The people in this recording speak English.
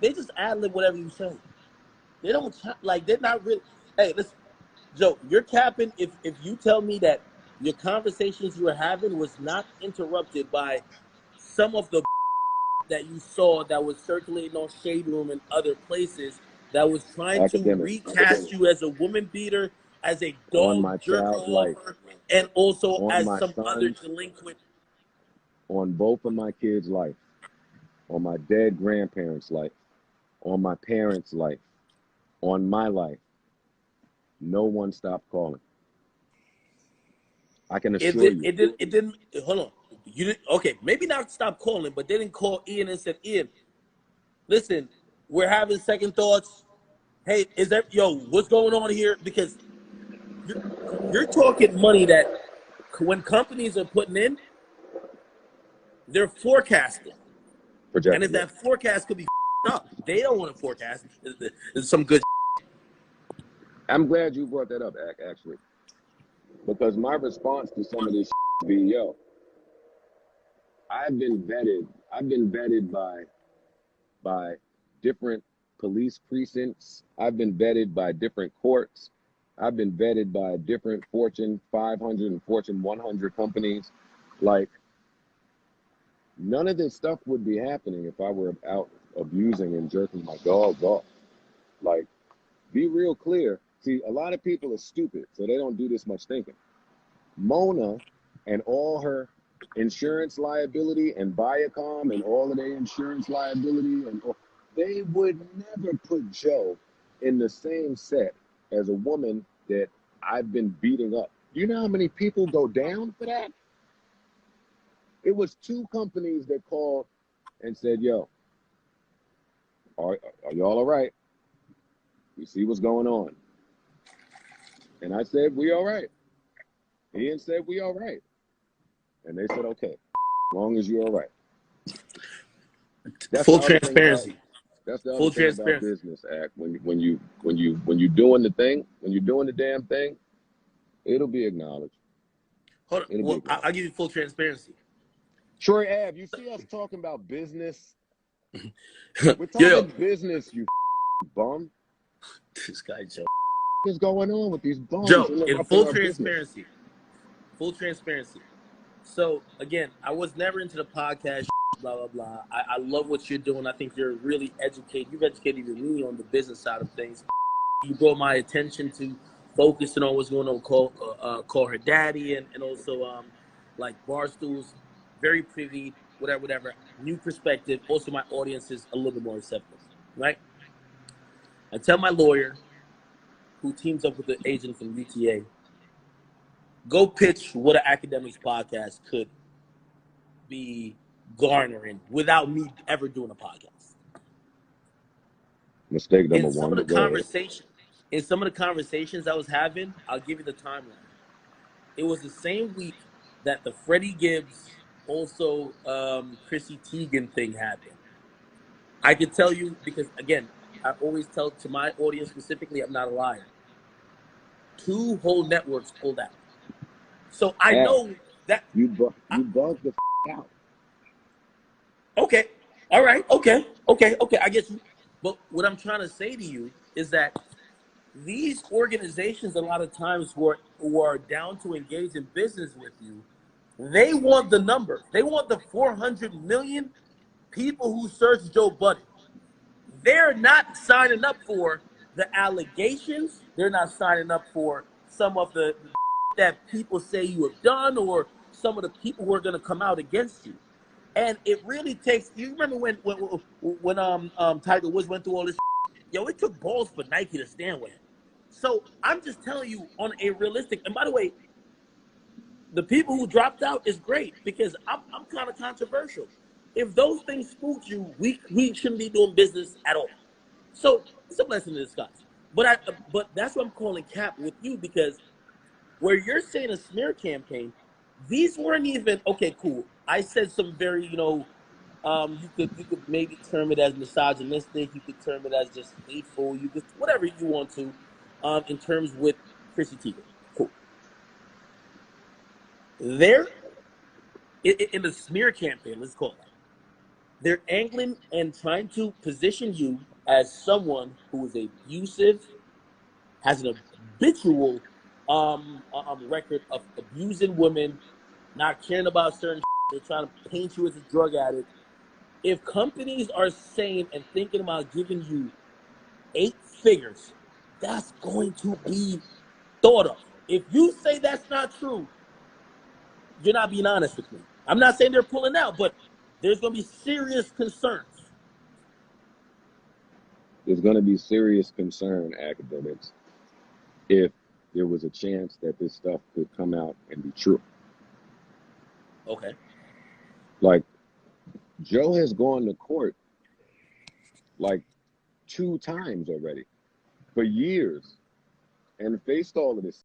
They just ad-lib whatever you say. They don't like. They're not really. Hey, listen, Joe. You're capping if you tell me that your conversations you were having was not interrupted by some of the that you saw that was circulating on Shade Room and other places that was trying to recast you as a woman beater, as a dog jerker offer, and also as some other delinquent. On both of my kids' life, on my dead grandparents' life, on my parents' life, on my life, no one stopped calling. I can assure you. It didn't. Hold on. You didn't. Okay, maybe not stop calling, but they didn't call Ian and said, Ian, listen, we're having second thoughts. Hey, what's going on here? Because you're talking money that when companies are putting in, they're forecasting. And if that forecast could be up, they don't want to forecast. There's some good. I'm glad you brought that up, actually. Because my response to some of this be, yo, I've been vetted by different police precincts. I've been vetted by different courts. I've been vetted by different Fortune 500 and Fortune 100 companies. Like, none of this stuff would be happening if I were out abusing and jerking my dogs off. Like, be real clear. See, a lot of people are stupid, so they don't do this much thinking. Mona and all her insurance liability and Viacom and all of their insurance liability, and they would never put Joe in the same set as a woman that I've been beating up. You know how many people go down for that? It was 2 companies that called and said, yo, are y'all all right? You see what's going on? And I said, we all right. Ian said, we all right. And they said, okay, as long as you're all right. Full transparency. That's the other thing about business, Act. When you're doing the thing, when you're doing the damn thing, it'll be acknowledged. Hold on. Well, I'll give you full transparency. Troy Ave, you see us talking about business? We're talking business, you bum. This guy, Joe. What is going on with these bums? Joe, in full transparency. Business. Full transparency. So, again, I was never into the podcast, blah, blah, blah. I love what you're doing. I think you're really educated. You've educated me on the business side of things. You brought my attention to focusing on what's going on, call her daddy, and also like Barstool's very privy, whatever. New perspective. Also, my audience is a little bit more receptive, right? I tell my lawyer, who teams up with the agent from UTA, go pitch what an Academics podcast could be garnering without me ever doing a podcast. Mistake number one. In some of the conversations I was having, I'll give you the timeline. It was the same week that the Freddie Gibbs, also Chrissy Teigen thing happened. I can tell you because, again, I always tell to my audience specifically, I'm not a liar. 2 whole networks pulled out. So I know that you bugged the out. Okay. All right. Okay. I get you. But what I'm trying to say to you is that these organizations, a lot of times who are down to engage in business with you, they want the number. They want the 400 million people who search Joe Budden. They're not signing up for the allegations. They're not signing up for some of the that people say you have done, or some of the people who are going to come out against you. And it really takes. You remember when Tiger Woods went through all this? Yo, it took balls for Nike to stand with him. So I'm just telling you on a realistic. And by the way, the people who dropped out is great because I'm kind of controversial. If those things spooked you, we shouldn't be doing business at all. So it's a blessing in disguise. But that's what I'm calling cap with you, because where you're saying a smear campaign, these weren't even okay. Cool. I said some very, you could maybe term it as misogynistic. You could term it as just hateful. You could whatever you want to, in terms with Chrissy Teigen. Cool. There, in the smear campaign, let's call it, They're angling and trying to position you as someone who is abusive, has an habitual record of abusing women, not caring about certain. They're trying to paint you as a drug addict. If companies are saying and thinking about giving you 8 figures, that's going to be thought of. If you say that's not true, you're not being honest with me. I'm not saying they're pulling out, but there's going to be serious concerns. There's going to be serious concern, academics, if there was a chance that this stuff could come out and be true. Okay. Like, Joe has gone to court like 2 times already for years and faced all of this